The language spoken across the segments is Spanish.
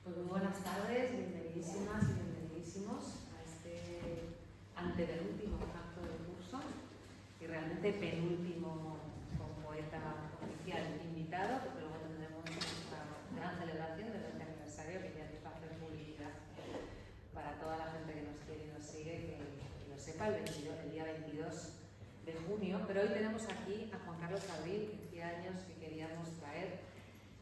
Pues muy buenas tardes, bienvenidísimas y bienvenidísimos a este antepenúltimo acto de curso y realmente penúltimo con poeta oficial invitado, porque luego tendremos nuestra gran celebración del 20 aniversario que ya va a hacer publicidad para toda la gente que nos quiere y nos sigue, que lo sepa, el día 22 de junio. Pero hoy tenemos aquí a Juan Carlos Abril, que hacía años que queríamos traer.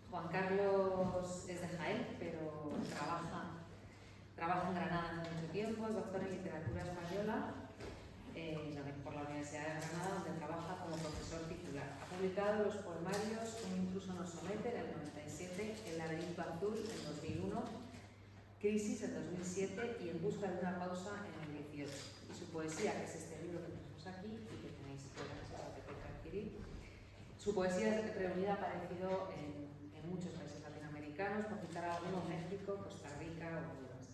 Juan Carlos es de Jaén, pero trabaja en Granada hace mucho tiempo, es doctor en literatura española por la Universidad de Granada, donde trabaja como profesor titular. Ha publicado los poemarios Un intruso nos somete en el 97, El laberinto azul en 2001, Crisis en 2007 y En busca de una pausa en el 18. Y su poesía, que es este libro que tenemos aquí y que tenéis por acceso que adquirir, su poesía reunida ha aparecido en muchos países latinoamericanos, por citar algunos, México, Costa Rica o Honduras.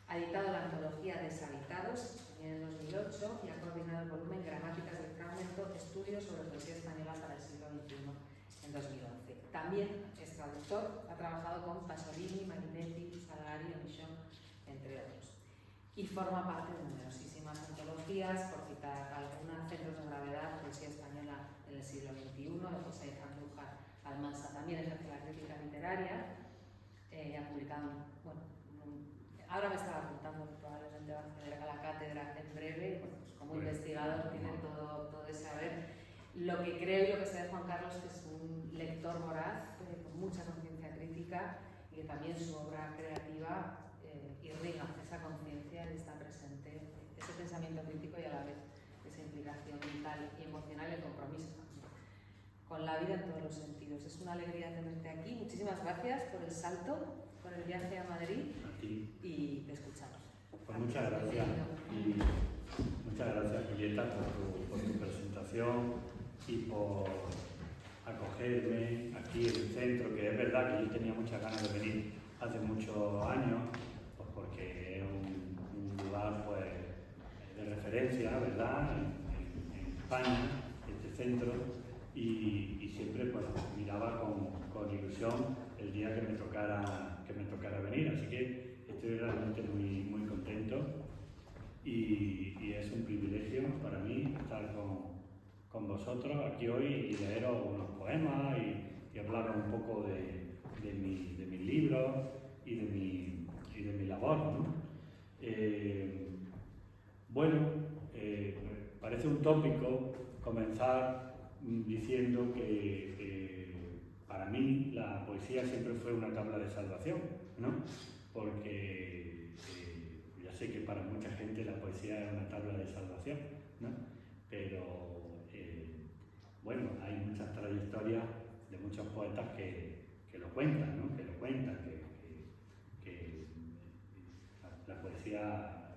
Ha editado la antología Deshabitados en 2008 y ha coordinado el volumen Gramáticas del Fragmento, Estudios sobre poesía española para el siglo XXI en 2011. También es traductor, ha trabajado con Pasolini, Marinetti, Salgari, Michon, entre otros. Y forma parte de numerosísimas antologías, por citar algunas, Centros de Gravedad, Poesía Española en el siglo XXI, de José Andújar Almansa. También ejerce la crítica literaria, ha publicado, ahora me estaba apuntando, probablemente va a acceder a la cátedra en breve, pues como investigador tiene todo ese saber. Lo que creo y lo que sé de Juan Carlos, que es un lector voraz, con mucha conciencia crítica, y que también su obra creativa irriga esa conciencia y está presente ese pensamiento crítico y a la vez esa implicación mental y emocional y el compromiso con la vida en todos los sentidos. Es una alegría tenerte aquí. Muchísimas gracias por el salto, por el viaje a Madrid y te escuchamos. Pues muchas gracias. Y muchas gracias, Julieta, por tu presentación y por acogerme aquí en el centro, que es verdad que yo tenía muchas ganas de venir hace muchos años, pues porque es un lugar pues, de referencia, ¿verdad?, en España, este centro, y siempre pues, miraba con ilusión el día que me tocara venir, así que estoy realmente muy contento y es un privilegio para mí estar con vosotros aquí hoy y leeros unos poemas y hablaros un poco de mis libros y de mi labor, ¿no? Parece un tópico comenzar diciendo que para mí la poesía siempre fue una tabla de salvación, ¿no? Porque ya sé que para mucha gente la poesía es una tabla de salvación, ¿no? Pero hay muchas trayectorias de muchos poetas que lo cuentan, ¿no? Que la poesía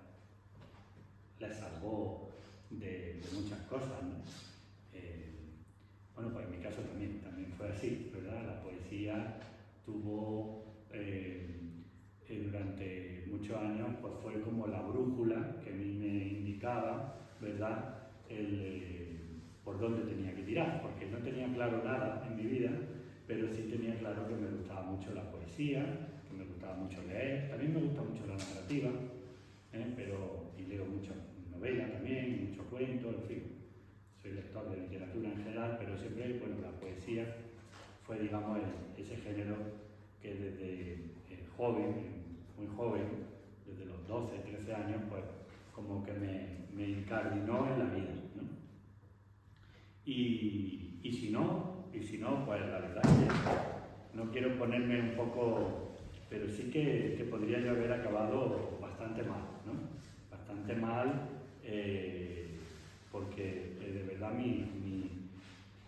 les salvó de muchas cosas, ¿no? Pues en mi caso también fue así, ¿verdad? La poesía tuvo durante muchos años, pues fue como la brújula que a mí me indicaba, ¿verdad?, por dónde tenía que tirar, porque no tenía claro nada en mi vida, pero sí tenía claro que me gustaba mucho la poesía, que me gustaba mucho leer, también me gusta mucho la narrativa, y leo mucho novela también, mucho cuento, en fin. Soy lector de literatura en general, pero siempre, la poesía fue, digamos, ese género que desde muy joven, desde los 12, 13 años, pues como que me incardinó en la vida, ¿no? Y si no, pues la verdad es que no quiero ponerme un poco, pero sí que podría yo haber acabado bastante mal, ¿no? Bastante mal, porque de verdad mi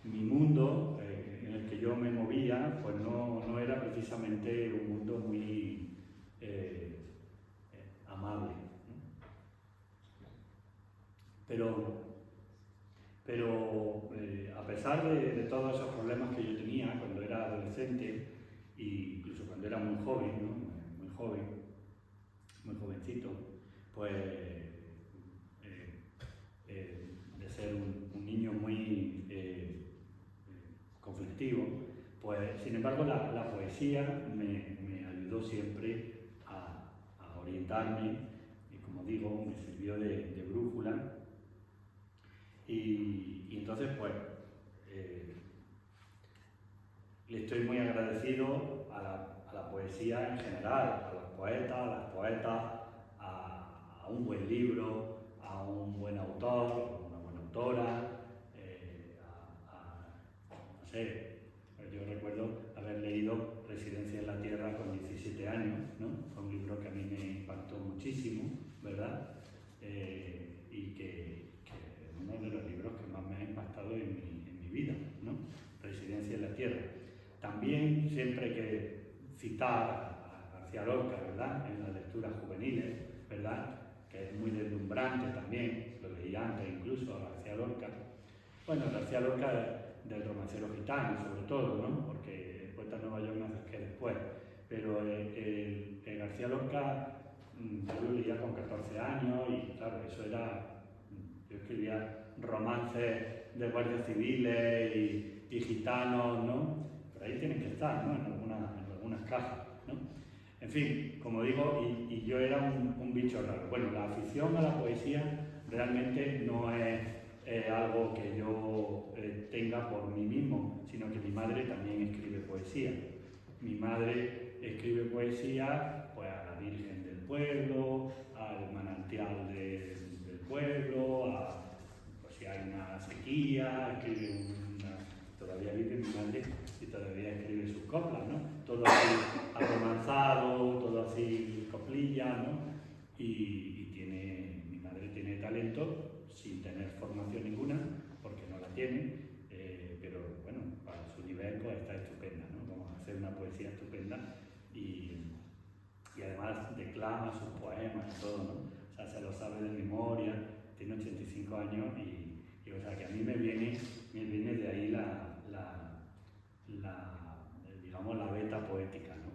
mundo en el que yo me movía, pues no era precisamente un mundo muy amable, ¿no? Pero a pesar de todos esos problemas que yo tenía cuando era adolescente, e incluso cuando era muy joven, ¿no? Muy jovencito, pues de ser un niño muy conflictivo, pues sin embargo la poesía me ayudó ayudó siempre a orientarme y, como digo, me sirvió de brújula. Y entonces, pues, le estoy muy agradecido a la poesía en general, a los poetas, a las poetas, a un buen libro, a un buen autor, una buena autora, no sé, yo recuerdo haber leído Residencia en la Tierra con 17 años, ¿no? Fue un libro que a mí me impactó muchísimo, ¿verdad? Y que es uno de los libros que más me ha impactado en mi vida, ¿no? Residencia en la Tierra. También siempre hay que citar a García Lorca, ¿verdad? En las lecturas juveniles, ¿verdad? Que es muy deslumbrante también, lo leí antes incluso a García Lorca. Bueno, García Lorca del romancero gitano, sobre todo, ¿no? Porque el poeta de Nueva York me acerqué después. Pero el García Lorca, yo lo leía con 14 años y claro, eso era... Yo escribía romances de guardias civiles y gitanos, ¿no? Pero ahí tienen que estar, ¿no? En algunas cajas, ¿no? En fin, como digo, y yo era un bicho raro. Bueno, la afición a la poesía realmente no es algo que yo tenga por mí mismo, sino que mi madre también escribe poesía. Mi madre escribe poesía pues, a la Virgen del pueblo, al manantial del pueblo, pues, si hay una sequía, escribe todavía vive mi madre y todavía escribe sus coplas, ¿no? Todo así romanzado, todo así coplilla, ¿no? Y mi madre tiene talento sin tener formación ninguna, porque no la tiene, pero bueno, para su nivel pues está estupenda, ¿no? Vamos a hacer una poesía estupenda y además declama sus poemas y todo, ¿no? O sea, se lo sabe de memoria, tiene 85 años y o sea, que a mí me viene de ahí digamos, la beta poética, ¿no?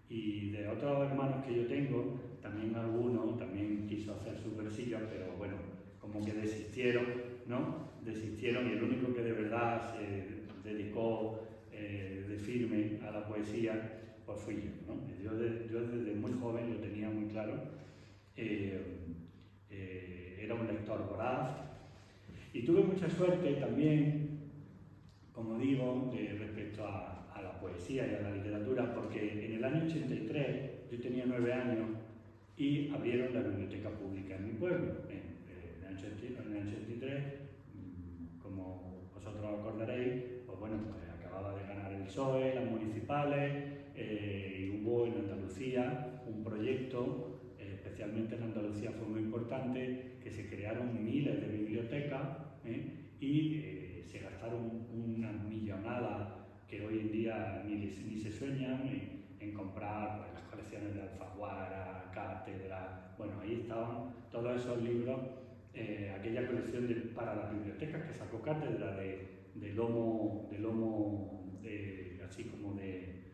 Y de otros hermanos que yo tengo, también alguno también quiso hacer sus versillos, pero bueno, como que desistieron, ¿no? Desistieron y el único que de verdad se dedicó de firme a la poesía, pues fui yo, ¿no? Yo desde muy joven lo tenía muy claro, era un lector voraz y tuve mucha suerte también, como digo, respecto a la poesía y a la literatura, porque en el año 83, yo tenía 9 años, y abrieron la biblioteca pública en mi pueblo. En el año 83, como vosotros acordaréis, pues bueno, pues acababa de ganar el PSOE, las municipales, y hubo en Andalucía un proyecto, especialmente en Andalucía fue muy importante, que se crearon miles de bibliotecas, y se gastaron una millonada que hoy en día ni se sueñan en comprar pues, las colecciones de Alfaguara, Cátedra. Bueno, ahí estaban todos esos libros, aquella colección para las bibliotecas que sacó Cátedra de lomo así como de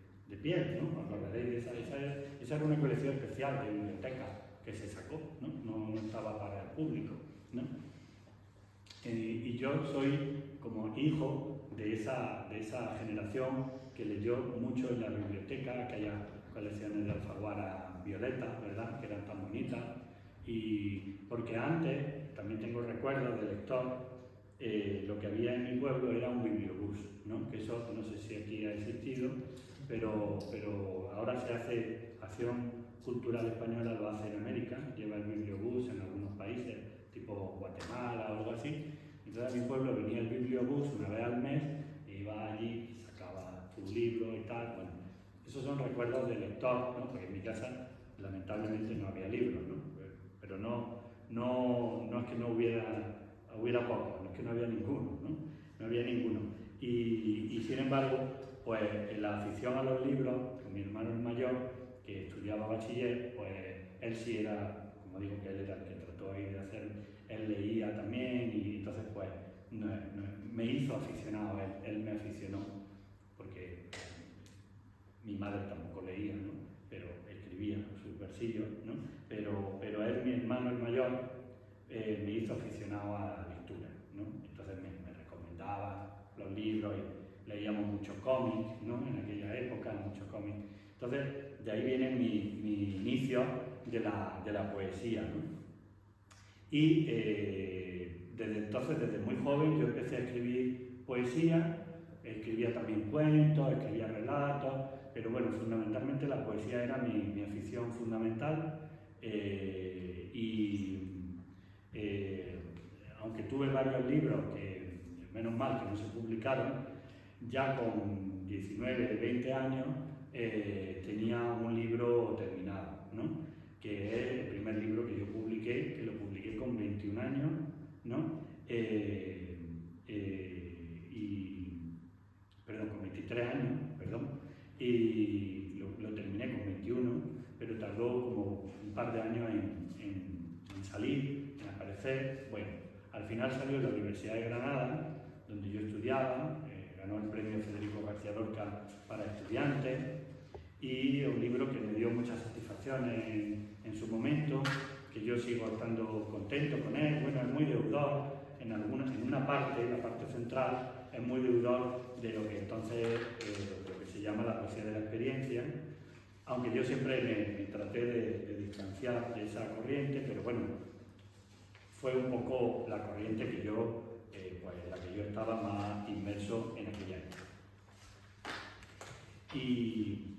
piel, ¿no? Acordaréis de esa era una colección especial de bibliotecas que se sacó, no estaba para el público, ¿no? Y yo soy como hijo de esa generación que leyó mucho en la biblioteca, aquellas colecciones de Alfaguara violeta, ¿verdad?, que eran tan bonitas. Y porque antes, también tengo recuerdos de lector, lo que había en mi pueblo era un bibliobús, ¿no? Que eso no sé si aquí ha existido, pero ahora se hace, Acción Cultural Española lo hace en América, lleva el bibliobús en algunos países, tipo Guatemala o algo así. Entonces a mi pueblo venía el bibliobús una vez al mes, e iba allí y sacaba tu libro y tal. Bueno, esos son recuerdos de lector, ¿no? Porque en mi casa lamentablemente no había libros, ¿no? Pero no es que no hubiera pocos, no es que no había ninguno, ¿no? No había ninguno. Y sin embargo, pues la afición a los libros, con mi hermano el mayor, que estudiaba bachiller, pues él sí era, como digo, que él era el que trató ahí de hacer, él leía también y entonces pues me hizo aficionado, él me aficionó, porque mi madre tampoco leía, ¿no? Pero escribía sus versillos, ¿no? Pero él, mi hermano el mayor, me hizo aficionado a la lectura, ¿no? Entonces me recomendaba los libros y leíamos muchos cómics, ¿no? En aquella época, muchos cómics Entonces, de ahí viene mi inicio de la poesía, ¿no? Y desde entonces, desde muy joven, yo empecé a escribir poesía, escribía también cuentos, escribía relatos, pero bueno, fundamentalmente la poesía era mi afición fundamental. Aunque tuve varios libros que, menos mal que no se publicaron, ya con 19, 20 años tenía un libro terminado, ¿no? Que es el primer libro que yo publiqué, que lo publiqué con 21 años, ¿no? Con 23 años, perdón, y lo terminé con 21, pero tardó como un par de años en salir, en aparecer. Bueno, al final salió en la Universidad de Granada, donde yo estudiaba, ganó el premio Federico García Lorca para estudiantes, y un libro que me dio muchas satisfacciones en su momento, que yo sigo estando contento con él. Bueno, es muy deudor, en una parte, la parte central, es muy deudor de lo que entonces lo que se llama la poesía de la experiencia, aunque yo siempre me traté de distanciar de esa corriente, pero bueno, fue un poco la corriente que yo, en la que yo estaba más inmerso en aquella época. Y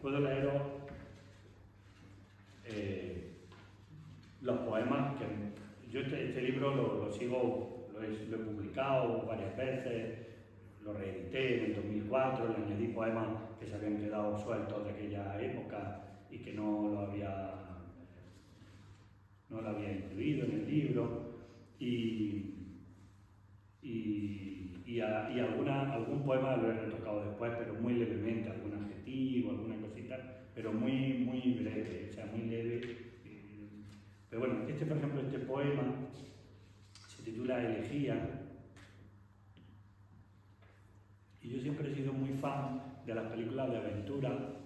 puedo leeros los poemas que yo este libro lo sigo, lo he publicado varias veces, lo reedité en el 2004, le añadí poemas que se habían quedado sueltos de aquella época y que no lo había incluido en el libro, algún poema lo he retocado después, pero muy levemente, algún adjetivo, alguna cosita, pero muy breve, o sea, muy leve. Pero bueno, por ejemplo, este poema se titula Elegía, y yo siempre he sido muy fan de las películas de aventura,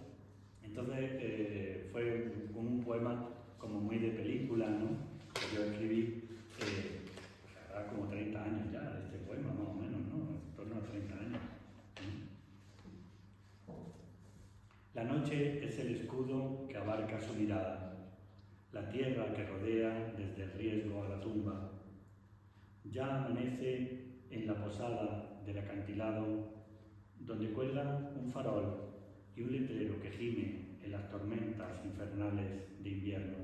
entonces fue un poema como muy de película, ¿no? Que yo escribí hace como 30 años ya, de este poema, más o menos, ¿no? En torno a 30 años. La noche es el escudo que abarca su mirada, la tierra que rodea desde el riesgo a la tumba. Ya amanece en la posada del acantilado, donde cuelga un farol y un letrero que gime en las tormentas infernales de invierno.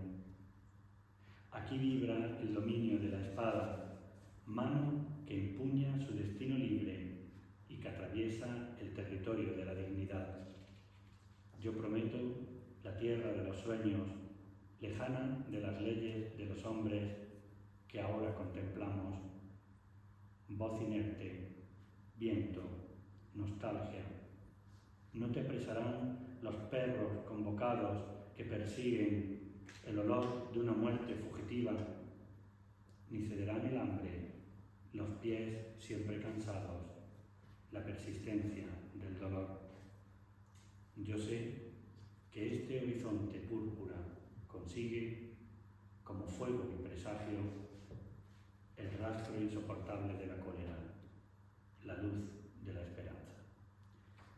Aquí vibra el dominio de la espada, mano que empuña su destino libre y que atraviesa el territorio de la dignidad. Yo prometo la tierra de los sueños, lejana de las leyes de los hombres que ahora contemplamos. Voz inerte, viento, nostalgia. No te apresarán los perros convocados que persiguen el olor de una muerte fugitiva, ni cederán el hambre, los pies siempre cansados, la persistencia del dolor. Yo sé que este horizonte púrpura consigue, como fuego y presagio, el rastro insoportable de la cólera, la luz de la esperanza.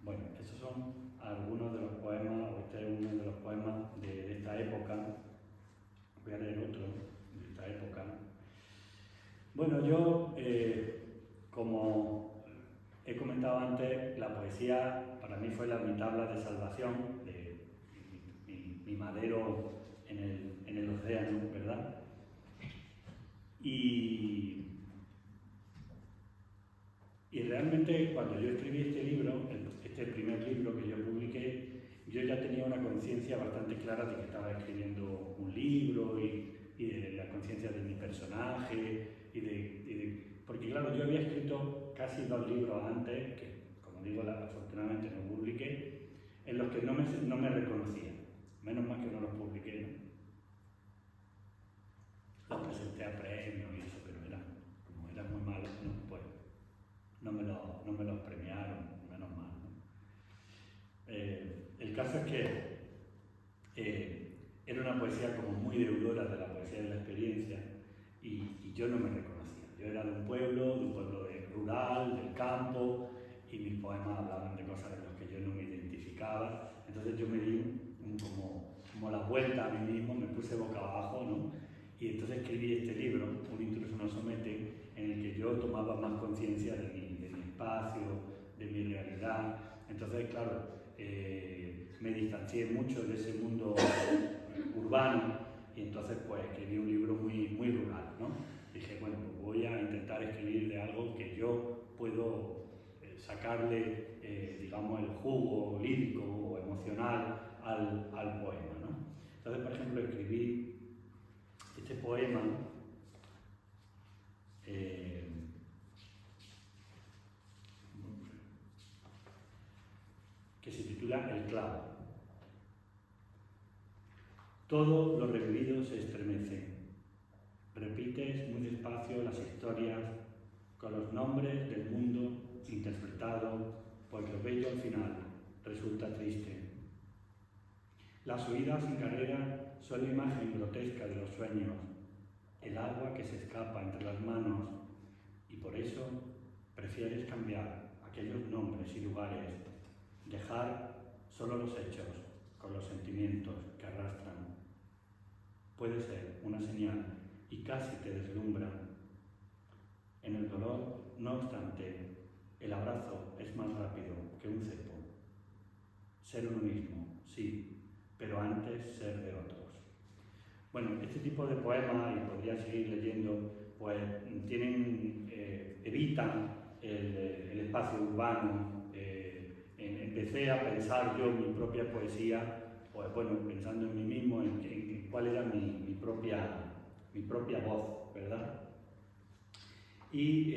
Bueno, esos son algunos de los poemas, o este es uno de los poemas de esta época. Voy a leer otro de esta época. Bueno, yo, como he comentado antes, la poesía para mí fue mi tabla de salvación, mi madero en el océano, ¿verdad? Y realmente cuando yo escribí este libro, este primer libro que yo publiqué, yo ya tenía una conciencia bastante clara de que estaba escribiendo un libro y de la conciencia de mi personaje porque claro, yo había escrito casi 2 libros antes, que como digo, afortunadamente no publiqué, en los que no me reconocían. Menos mal que no los publiqué, ¿no? Los presenté a premios y eso, pero como eran muy malos, pues no me los premiaron, menos mal, ¿no? El caso es que era una poesía como muy deudora de la poesía de la experiencia y yo no me reconocía. Yo era de un pueblo rural, del campo, y mis poemas hablaban de cosas en las que yo no me identificaba. significaba. Entonces yo me di como la vuelta a mí mismo, me puse boca abajo, ¿no? Y entonces escribí este libro, Un intruso nos somete, en el que yo tomaba más conciencia de mi espacio, de mi realidad. Entonces, claro, me distancié mucho de ese mundo urbano y entonces pues escribí un libro muy, muy rural, ¿no? Dije, bueno, pues voy a intentar escribir de algo que yo puedo sacarle, digamos, el jugo lírico o emocional al poema, ¿no? Entonces, por ejemplo, escribí este poema que se titula El clavo. Todo lo revivido se estremece. Repites muy despacio las historias con los nombres del mundo interpretado, pues lo bello al final resulta triste. Las huidas en carrera son la imagen grotesca de los sueños, el agua que se escapa entre las manos, y por eso prefieres cambiar aquellos nombres y lugares, dejar solo los hechos con los sentimientos que arrastran. Puede ser una señal y casi te deslumbran. En el dolor, no obstante, el abrazo es más rápido que un cepo. Ser uno mismo, sí, pero antes ser de otros. Bueno, este tipo de poemas, y podría seguir leyendo, pues evitan el espacio urbano. Empecé a pensar yo mi propia poesía, pues bueno, pensando en mí mismo, en cuál era mi propia voz, ¿verdad? Y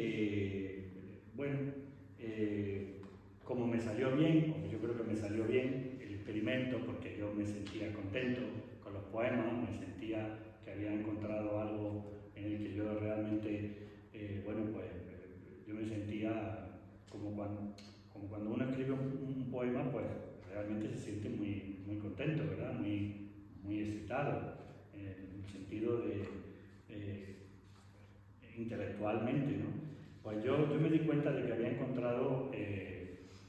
como me salió bien, o yo creo que me salió bien el experimento, porque yo me sentía contento con los poemas, me sentía que había encontrado algo en el que yo realmente, yo me sentía como cuando uno escribe un poema, pues realmente se siente muy, muy contento, ¿verdad? Muy, muy excitado, en el sentido de intelectualmente, ¿no? Pues yo me di cuenta de que había encontrado,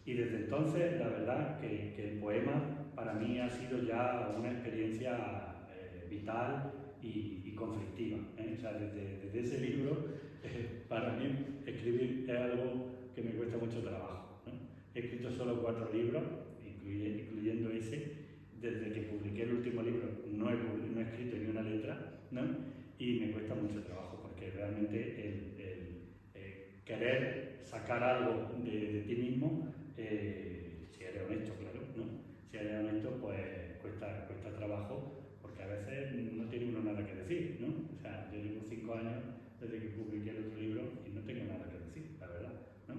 y desde entonces la verdad que el poema para mí ha sido ya una experiencia vital y conflictiva, ¿eh? O sea, desde ese libro, para mí escribir es algo que me cuesta mucho trabajo, ¿no? He escrito solo 4 libros, incluyendo ese. Desde que publiqué el último libro no he escrito ni una letra, ¿no? Y me cuesta mucho trabajo, porque realmente el querer sacar algo de ti mismo, si eres honesto, claro, ¿no? Si eres honesto, pues cuesta trabajo, porque a veces no tiene uno nada que decir, ¿no? O sea, yo llevo 5 años desde que publiqué el otro libro y no tengo nada que decir, la verdad, ¿no?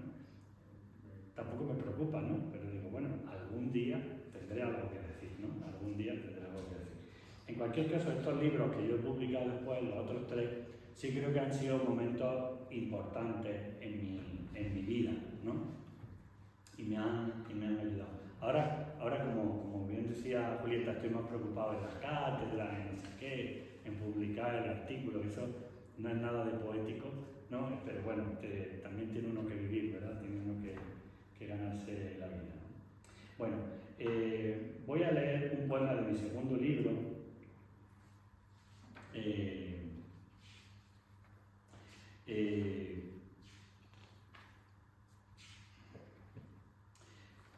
Tampoco me preocupa, ¿no? Pero digo, bueno, algún día tendré algo que decir, ¿no? Algún día tendré algo que decir. En cualquier caso, estos libros que yo he publicado después, los otros 3, sí creo que han sido momentos importantes en mi vida, ¿no? Y me han ayudado. Ahora como bien decía Julieta, estoy más preocupado en las cátedras, en no sé qué, en publicar el artículo, eso no es nada de poético, ¿no? Pero bueno, también tiene uno que vivir, ¿verdad? Tiene uno que ganarse la vida, ¿no? Bueno, voy a leer un poema de mi segundo libro,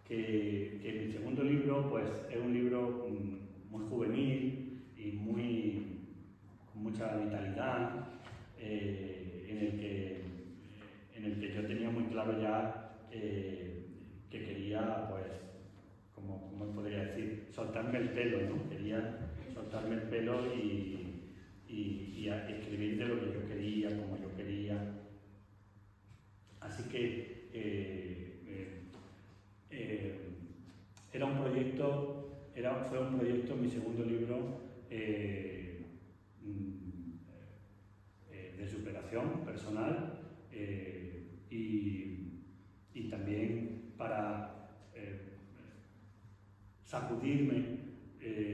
que mi segundo libro pues, es un libro muy juvenil y con mucha vitalidad, en el que yo tenía muy claro ya que quería, pues, como podría decir, soltarme el pelo, ¿no? Quería soltarme el pelo y escribir de lo que yo quería, como yo quería. Así que fue un proyecto, mi segundo libro, de superación personal, y también para sacudirme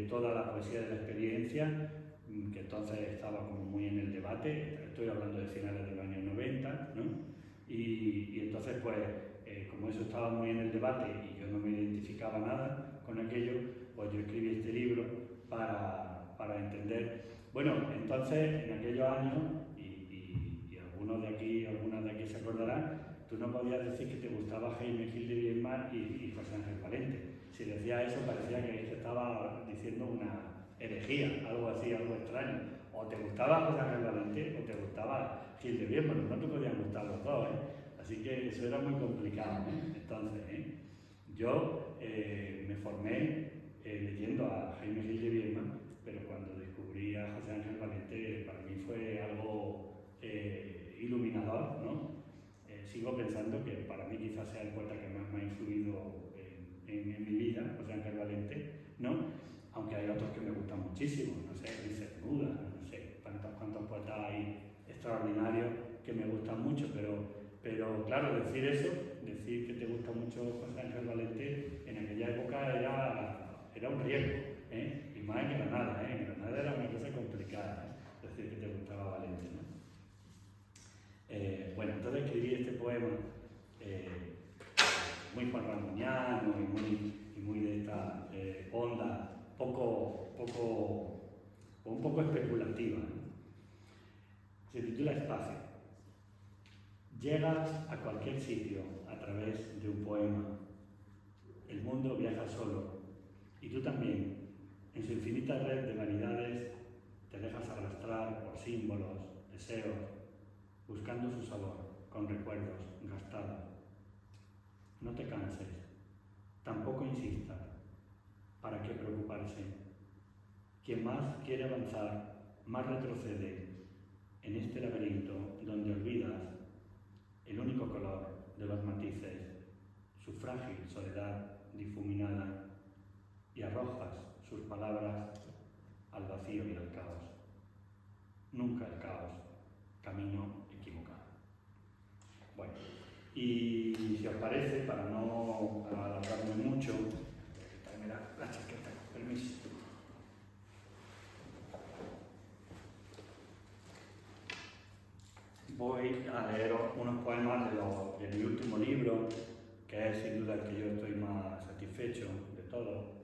toda la poesía de la experiencia, que entonces estaba como muy en el debate. Estoy hablando de finales de los años 90, ¿no? Y entonces, pues, como como eso estaba muy en el debate y yo no me identificaba nada con aquello, pues yo escribí este libro para entender. Bueno, entonces en aquellos años, y algunos de aquí, algunas de aquí se acordarán, tú no podías decir que te gustaba Jaime Gil de Biedma y José Ángel Valente. Si decías eso parecía que estaba diciendo una herejía, algo así, algo extraño. O te gustaba José Ángel Valente o te gustaba Gil de Biedma, no te podían gustar los dos, ¿eh? Así que eso era muy complicado, ¿eh? Entonces, yo me formé leyendo a Jaime Gil de Biedma, pero cuando descubrí a José Ángel Valente, para mí fue algo iluminador, ¿no? Sigo pensando que para mí quizás sea el poeta que más me ha influido en mi vida, José Ángel Valente, ¿no? Aunque hay otros que me gustan muchísimo, no sé, Luis Cernuda, no sé cuántos poetas hay extraordinarios que me gustan mucho, pero claro, decir eso, decir que te gusta mucho José Ángel Valente, en aquella época era un riesgo, ¿eh? Y más en Granada, ¿eh? En Granada era una cosa complicada, ¿eh? Decir que te gustaba Valente, ¿no? Bueno, entonces escribí este poema muy juanramoniano y muy de esta onda un poco especulativa, ¿no? Se titula Espacio. Llegas a cualquier sitio a través de un poema. El mundo viaja solo y tú también. En su infinita red de vanidades te dejas arrastrar por símbolos, deseos, buscando su sabor, con recuerdos gastados. No te canses, tampoco insistas. ¿Para qué preocuparse? Quien más quiere avanzar, más retrocede en este laberinto donde olvidas el único color de los matices, su frágil soledad difuminada, y arrojas sus palabras al vacío y al caos. Nunca el caos, camino equivocado. Bueno, y si os parece, para no alargarme mucho, quitarme la chaqueta, con permiso. Voy a leer unos poemas de mi último libro, que es sin duda el que yo estoy más satisfecho de todo.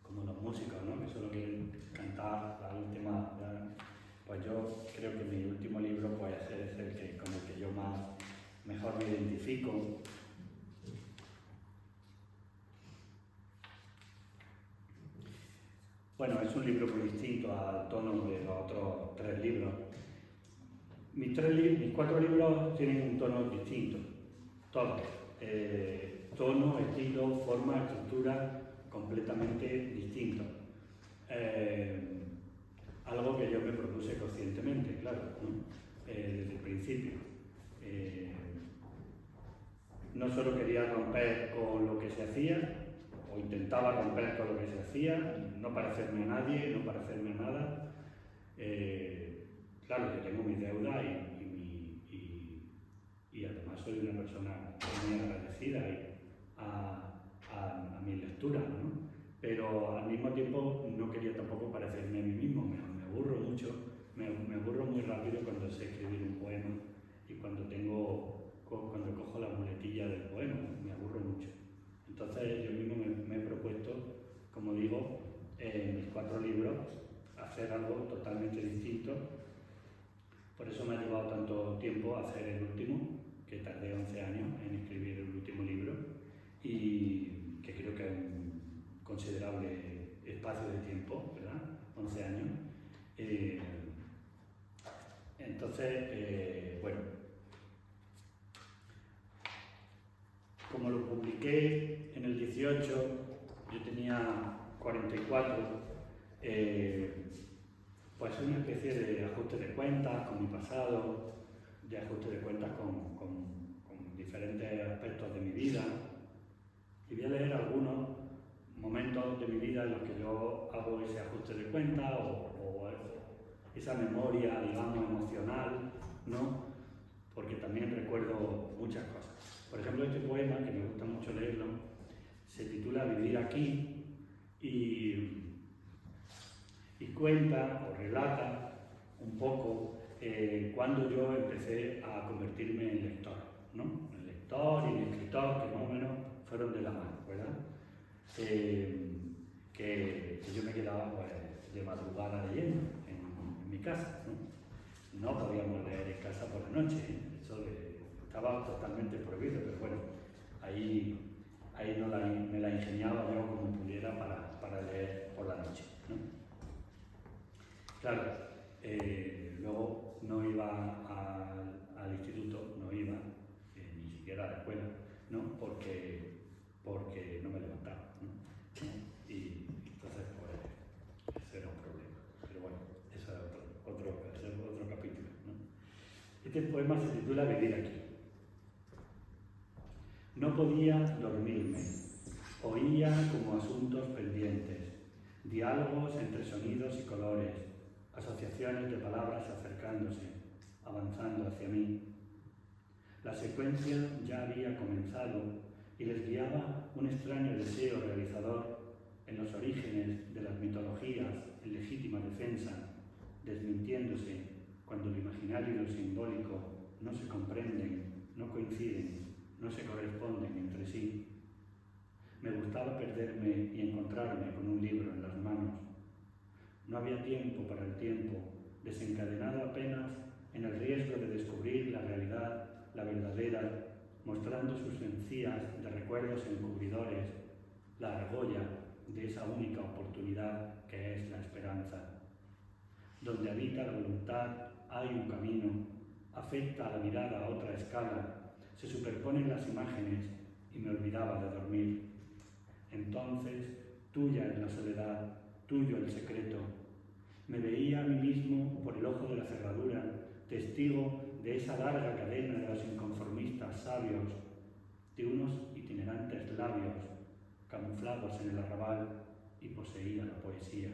Como los músicos, ¿no? Que solo quieren cantar la última. Pues yo creo que mi último libro pues, es el que, con el que yo mejor me identifico. Bueno, es un libro muy distinto al tono de los otros 3 libros. Mis 4 libros tienen un tono distinto, todos. Tono, estilo, forma, estructura, completamente distinto. Algo que yo me propuse conscientemente, claro, ¿no? Desde el principio. No solo quería romper con lo que se hacía, o intentaba romper con lo que se hacía, no parecerme a nadie, no parecerme a nada. Claro, yo tengo mis deudas y además soy una persona muy agradecida a mi lectura, ¿no? Pero al mismo tiempo no quería tampoco parecerme a mí mismo, me aburro mucho, me aburro muy rápido cuando sé escribir un poema y cuando cojo la muletilla del poema, me aburro mucho. Entonces yo mismo me he propuesto, como digo, en mis 4 libros, hacer algo totalmente distinto. Por eso me ha llevado tanto tiempo hacer el último, que tardé 11 años en escribir el último libro y que creo que es un considerable espacio de tiempo, ¿verdad? 11 años. Entonces, bueno, como lo publiqué en el 18, yo tenía 44, pues una especie de ajuste de cuentas con mi pasado, de ajuste de cuentas con diferentes aspectos de mi vida. Y voy a leer algunos momentos de mi vida en los que yo hago ese ajuste de cuentas o esa memoria, digamos, emocional, ¿no? Porque también recuerdo muchas cosas. Por ejemplo, este poema, que me gusta mucho leerlo, se titula Vivir aquí y cuenta o relata un poco cuando yo empecé a convertirme en lector, ¿no? En lector, que más o menos fueron de la mano, ¿verdad? Que yo me quedaba pues, de madrugada leyendo en mi casa, ¿no? No podíamos leer en casa por la noche, ¿eh? Eso estaba totalmente prohibido, pero bueno, ahí me la ingeniaba yo como pudiera para leer por la noche, ¿no? Claro, luego no iba al instituto, no iba, ni siquiera a la escuela, ¿no? Porque no me levantaba, ¿no? Y entonces, pues, ese era un problema. Pero bueno, eso es otro capítulo, ¿no? Este poema se titula Vivir aquí. No podía dormirme, oía como asuntos pendientes, diálogos entre sonidos y colores, asociaciones de palabras acercándose, avanzando hacia mí. La secuencia ya había comenzado y les guiaba un extraño deseo realizador en los orígenes de las mitologías en legítima defensa, desmintiéndose cuando lo imaginario y lo simbólico no se comprenden, no coinciden, no se corresponden entre sí. Me gustaba perderme y encontrarme con un libro en las manos. No había tiempo para el tiempo, desencadenado apenas en el riesgo de descubrir la realidad, la verdadera, mostrando sus encías de recuerdos encubridores, la argolla de esa única oportunidad que es la esperanza. Donde habita la voluntad hay un camino, afecta a la mirada a otra escala, se superponen las imágenes y me olvidaba de dormir. Entonces, tuya es la soledad, tuyo el secreto. Me veía a mí mismo por el ojo de la cerradura, testigo de esa larga cadena de los inconformistas sabios, de unos itinerantes labios, camuflados en el arrabal, y poseía la poesía.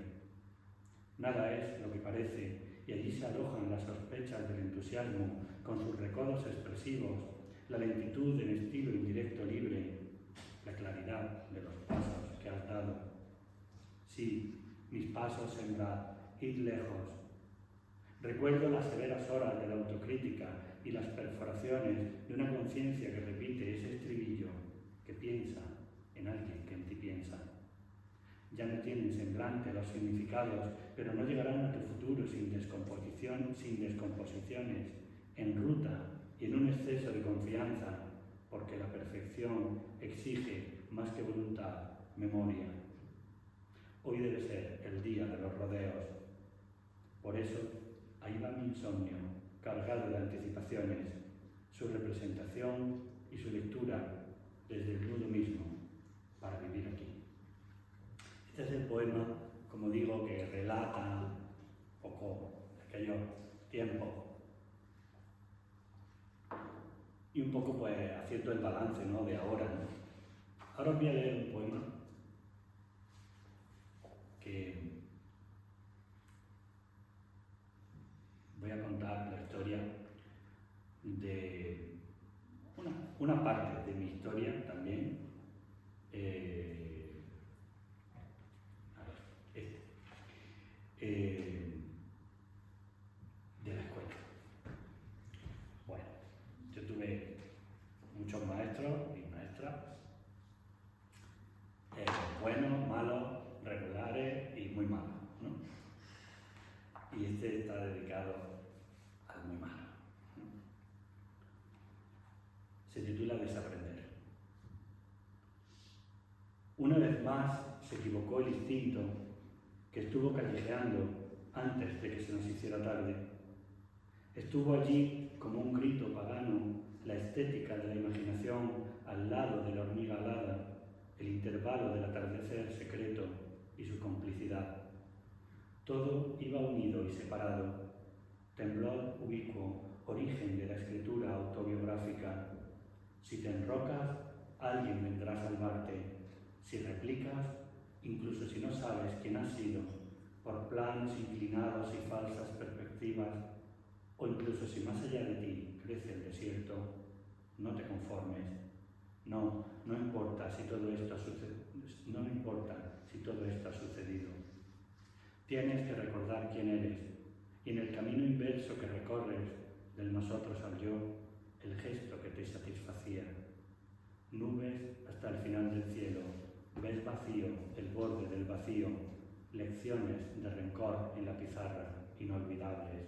Nada es lo que parece, y allí se alojan las sospechas del entusiasmo, con sus recodos expresivos, la lentitud en estilo indirecto libre, la claridad de los pasos que has dado. Sí, mis pasos sembrar, id lejos. Recuerdo las severas horas de la autocrítica y las perforaciones de una conciencia que repite ese estribillo, que piensa en alguien que en ti piensa. Ya no tienen semblante los significados, pero no llegarán a tu futuro sin descomposiciones, en ruta y en un exceso de confianza, porque la perfección exige más que voluntad, memoria. Hoy debe ser el día de los rodeos. Por eso, ahí va mi insomnio, cargado de anticipaciones, su representación y su lectura desde el nudo mismo, para vivir aquí. Este es el poema, como digo, que relata un poco aquellos tiempos y un poco pues haciendo el balance, ¿no?, de ahora, ¿no? Ahora os voy a leer un poema que voy a contar la historia de una parte de mi historia también. De la escuela. Bueno, yo tuve muchos maestros y maestras, buenos, malos, regulares y muy malos, ¿no? Y este está dedicado al muy malo, ¿no? Se titula Desaprender. Una vez más se equivocó el instinto que estuvo callejeando antes de que se nos hiciera tarde. Estuvo allí como un grito pagano, la estética de la imaginación al lado de la hormiga alada, el intervalo del atardecer secreto y su complicidad. Todo iba unido y separado. Temblor ubicuo, origen de la escritura autobiográfica. Si te enrocas, alguien vendrá a salvarte. Si replicas, incluso si no sabes quién has sido, por planos inclinados y falsas perspectivas, o incluso si más allá de ti crece el desierto, no te conformes. No importa si todo esto ha sucedido. Tienes que recordar quién eres, y en el camino inverso que recorres, del nosotros al yo, el gesto que te satisfacía. nubes hasta el final del cielo, ves vacío, el borde del vacío, lecciones de rencor en la pizarra, inolvidables.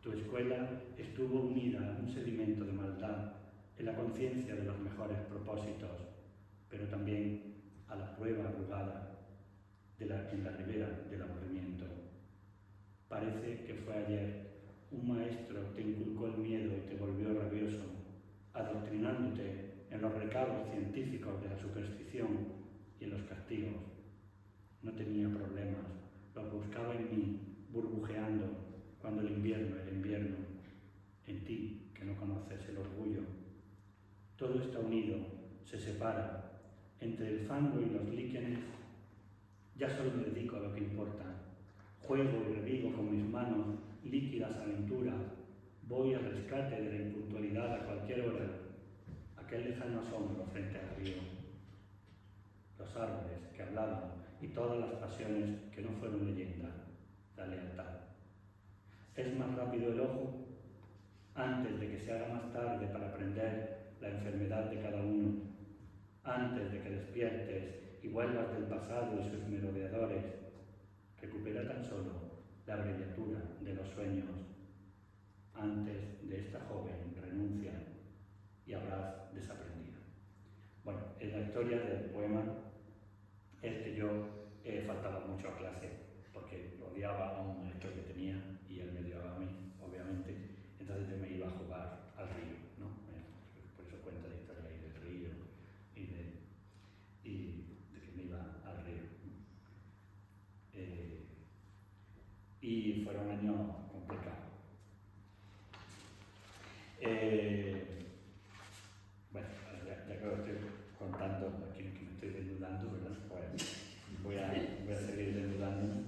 Tu escuela estuvo unida a un sedimento de maldad en la conciencia de los mejores propósitos, pero también a la prueba arrugada en la ribera del aburrimiento. Parece que fue ayer. Un maestro te inculcó el miedo y te volvió rabioso, adoctrinándote en los recados científicos de la superstición y en los castigos. No tenía problemas, los buscaba en mí, burbujeando, cuando el invierno era invierno, en ti, que no conoces el orgullo. Todo está unido, se separa, entre el fango y los líquenes. Ya solo me dedico a lo que importa. Juego y revivo con mis manos líquidas aventuras. Voy al rescate de la impuntualidad a cualquier hora. Aquel lejano asombro frente al río. Los árboles que hablaban y todas las pasiones que no fueron leyenda. La lealtad. Es más rápido el ojo antes de que se haga más tarde para aprender la enfermedad de cada uno. Antes de que despiertes y vuelvas del pasado y sus merodeadores, recupera tan solo la abreviatura de los sueños. Antes de esta joven renuncia y habrás desaprendido. Bueno, en la historia del poema es que yo faltaba mucho a clase porque odiaba a un maestro que tenía y él me odiaba a mí, obviamente. Entonces yo me iba a jugar al río, ¿no? Por eso cuento la historia ahí del río y de que me iba al río. Y fueron años complicados. Bueno, ya que lo estoy contando aquí que me estoy desnudando, ¿verdad? Pues voy a seguir desnudándome.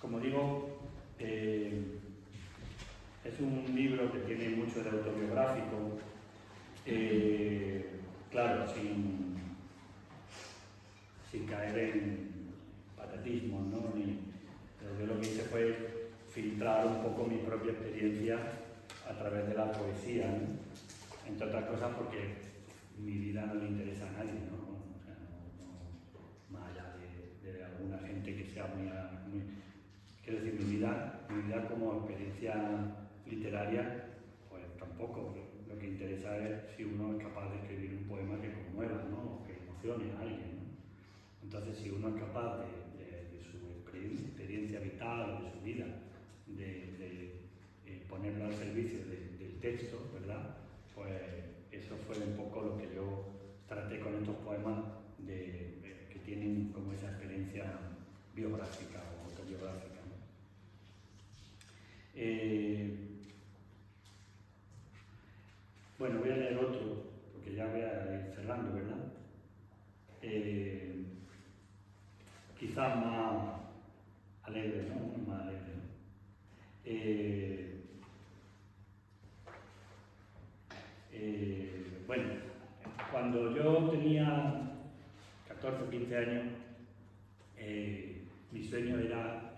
Como digo, es un libro que tiene mucho de autobiográfico, claro, sin caer en patatismo, ¿no? Pero yo lo que hice fue filtrar un poco mi propia experiencia a través de la poesía, ¿no? Entre otras cosas porque mi vida no le interesa a nadie, ¿no? O sea, no, más allá de alguna gente que sea muy quiero decir, mi vida como experiencia literaria, pues tampoco. Lo que interesa es si uno es capaz de escribir un poema que conmueva, ¿no? O que emocione a alguien, ¿no? Entonces, si uno es capaz de su experiencia vital, de su vida, de ponerlo al servicio del texto, ¿verdad? Pues eso fue un poco lo que yo traté con estos poemas que tienen como esa experiencia biográfica o autobiográfica, ¿no? Bueno, voy a leer otro, porque ya voy a ir cerrando, ¿verdad? Quizás más alegre, ¿no? Más alegre, ¿no? Bueno, cuando yo tenía 14 o 15 años, mi sueño era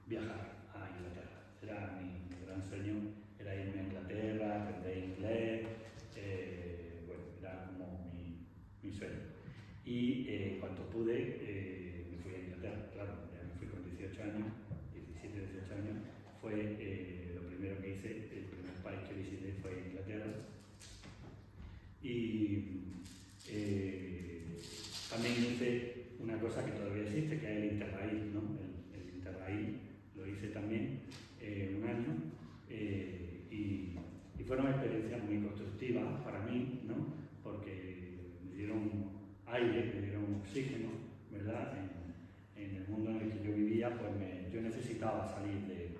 viajar a Inglaterra. Era mi gran sueño, era irme a Inglaterra, aprender inglés, bueno, era como mi sueño. Y cuando pude, me fui a Inglaterra, claro, ya me fui con 18 años, 17, 18 años, fue lo primero que hice, el primer país que visité fue Inglaterra. Y también hice una cosa que todavía existe, que es el Interrail, ¿no? El Interrail lo hice también un año y fueron experiencias muy constructivas para mí, ¿no? Porque me dieron aire, me dieron oxígeno, ¿verdad? En el mundo en el que yo vivía, pues yo necesitaba salir de él.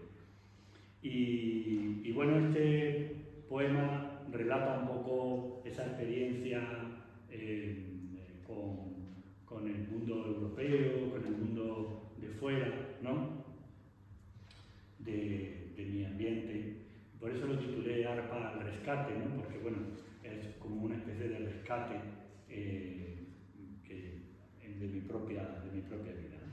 Y bueno, este poema relata un poco esa experiencia con el mundo europeo, con el mundo de fuera, ¿no? De mi ambiente. Por eso lo titulé Arpa al rescate, ¿no? Porque bueno, es como una especie de rescate de mi propia vida, ¿no?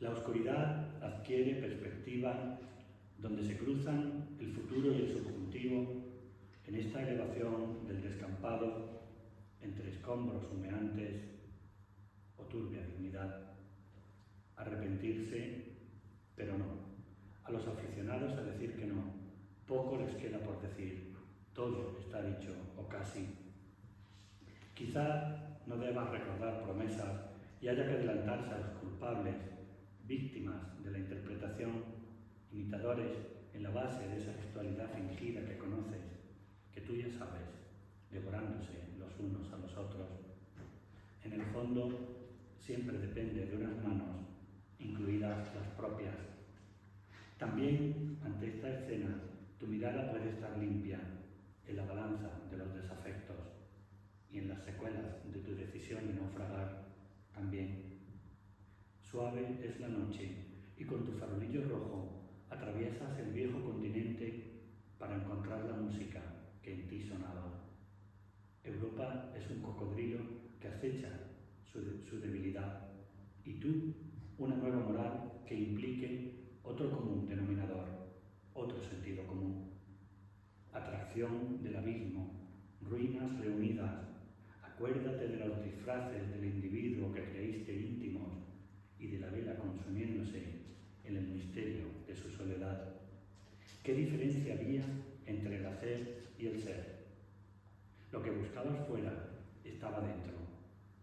La oscuridad adquiere perspectiva donde se cruzan el futuro y el subjuntivo en esta elevación del descampado entre escombros humeantes o turbia dignidad. Arrepentirse, pero no. A los aficionados a decir que no, poco les queda por decir, todo está dicho o casi. Quizá no deban recordar promesas y haya que adelantarse a los culpables, víctimas de la interpretación, imitadores en la base de esa gestualidad fingida que conoces, que tú ya sabes, devorándose los unos a los otros. En el fondo, siempre depende de unas manos, incluidas las propias. También, ante esta escena, tu mirada puede estar limpia en la balanza de los desafectos y en las secuelas de tu decisión de naufragar también. Suave es la noche y con tu farolillo rojo atraviesas el viejo continente para encontrar la música que en ti sonaba. Europa es un cocodrilo que acecha su debilidad y tú una nueva moral que implique otro común denominador, otro sentido común. Atracción del abismo, ruinas reunidas, acuérdate de los disfraces del individuo que creíste íntimos y de la vela consumiéndose en el misterio de su soledad. ¿Qué diferencia había entre el hacer y el ser? Lo que buscabas fuera estaba dentro.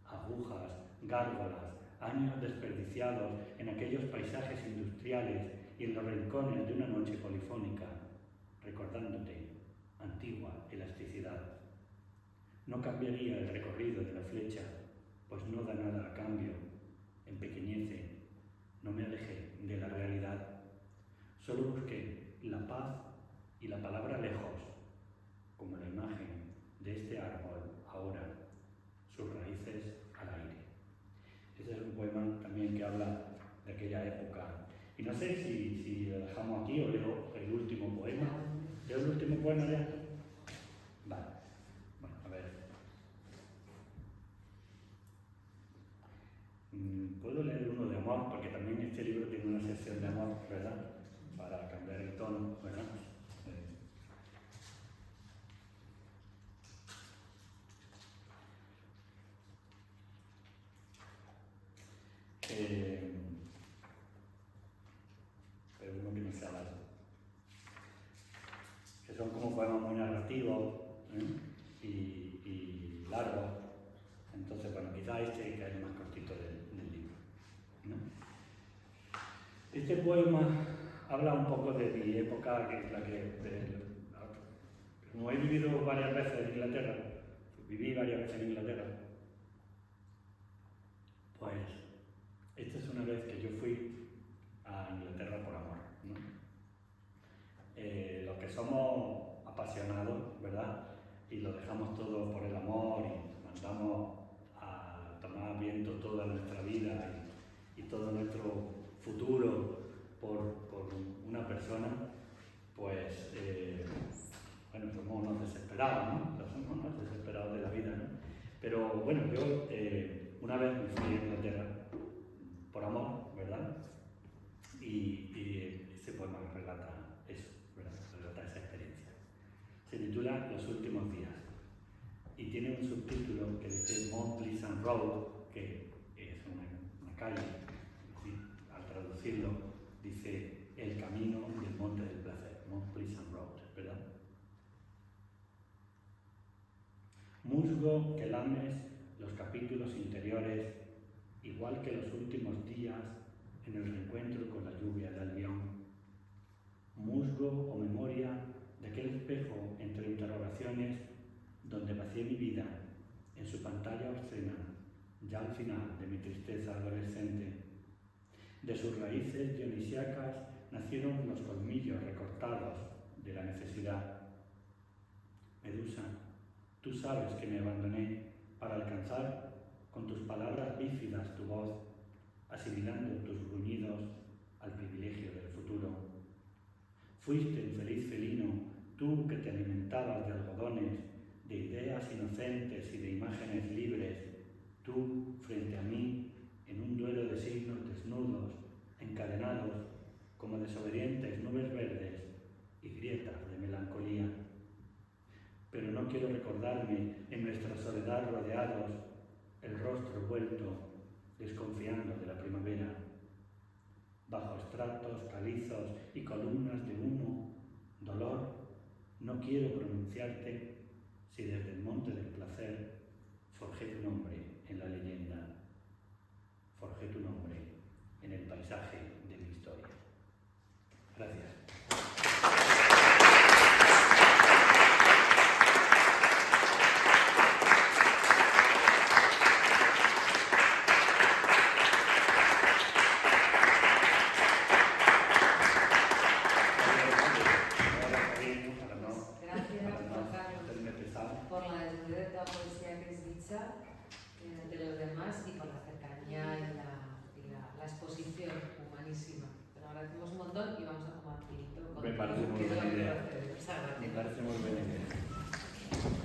Agujas, gárgolas, años desperdiciados en aquellos paisajes industriales y en los rincones de una noche polifónica, recordándote antigua elasticidad. No cambiaría el recorrido de la flecha, pues no da nada a cambio, empequeñece, no me alejé de la realidad. Solo busqué la paz y la palabra lejos, como la imagen de este árbol ahora, sus raíces al aire. Ese es un poema también que habla de aquella época. Y no sé si lo dejamos aquí o leo el último poema. ¿Leo el último poema ya? Vale. Bueno, a ver. Puedo leer uno de amor, porque también este libro tiene una sección de amor, ¿verdad? Para cambiar el tono, ¿verdad? Pero uno que no sea largo. Que son como poemas muy narrativos y largos. Entonces, bueno, quizá este que es el más cortito del libro, ¿no? Este poema habla un poco de mi época, que es la que... como he vivido varias veces en Inglaterra, viví varias veces en Inglaterra, pues esta es una vez que yo fui a Inglaterra por amor, ¿no? Los que somos apasionados, ¿verdad? Y lo dejamos todo por el amor y mandamos a tomar viento toda nuestra vida y todo nuestro futuro por una persona, pues, bueno, somos unos desesperados, ¿no? Somos unos desesperados de la vida, ¿no? Pero bueno, yo una vez me fui a Inglaterra por amor, ¿verdad? Y ese poema relata eso, ¿verdad? Relata esa experiencia. Se titula Los últimos días y tiene un subtítulo que dice Mont Pleasant Road, que es una calle, es decir, al traducirlo dice el camino y el monte del placer, Mont Pleasant Road, ¿verdad? Musgo que lames los capítulos interiores, igual que los últimos días en el reencuentro con la lluvia de Albión. Musgo o memoria de aquel espejo entre interrogaciones donde vacié mi vida en su pantalla obscena, ya al final de mi tristeza adolescente. De sus raíces dionisíacas nacieron los colmillos recortados de la necesidad. Medusa, tú sabes que me abandoné para alcanzar con tus palabras bífidas aíslas tu voz, asimilando tus gruñidos al privilegio del futuro. Fuiste un feliz felino, tú que te alimentabas de algodones, de ideas inocentes y de imágenes libres, tú frente a mí, en un duelo de signos desnudos, encadenados como desobedientes nubes verdes y grietas de melancolía. Pero no quiero recordarme en nuestra soledad rodeados, el rostro vuelto, desconfiando de la primavera. Bajo estratos, calizos y columnas de humo, dolor, no quiero pronunciarte si desde el monte del placer forjé tu nombre en la leyenda, forjé tu nombre en el paisaje de mi historia. Gracias. Por la desnudez de toda poesía que es dicha de los demás y por la cercanía y la exposición humanísima. Te lo agradecemos un montón y vamos a tomar un poquito. Me parece muy buena idea. Muchas gracias. Me parece muy buena idea.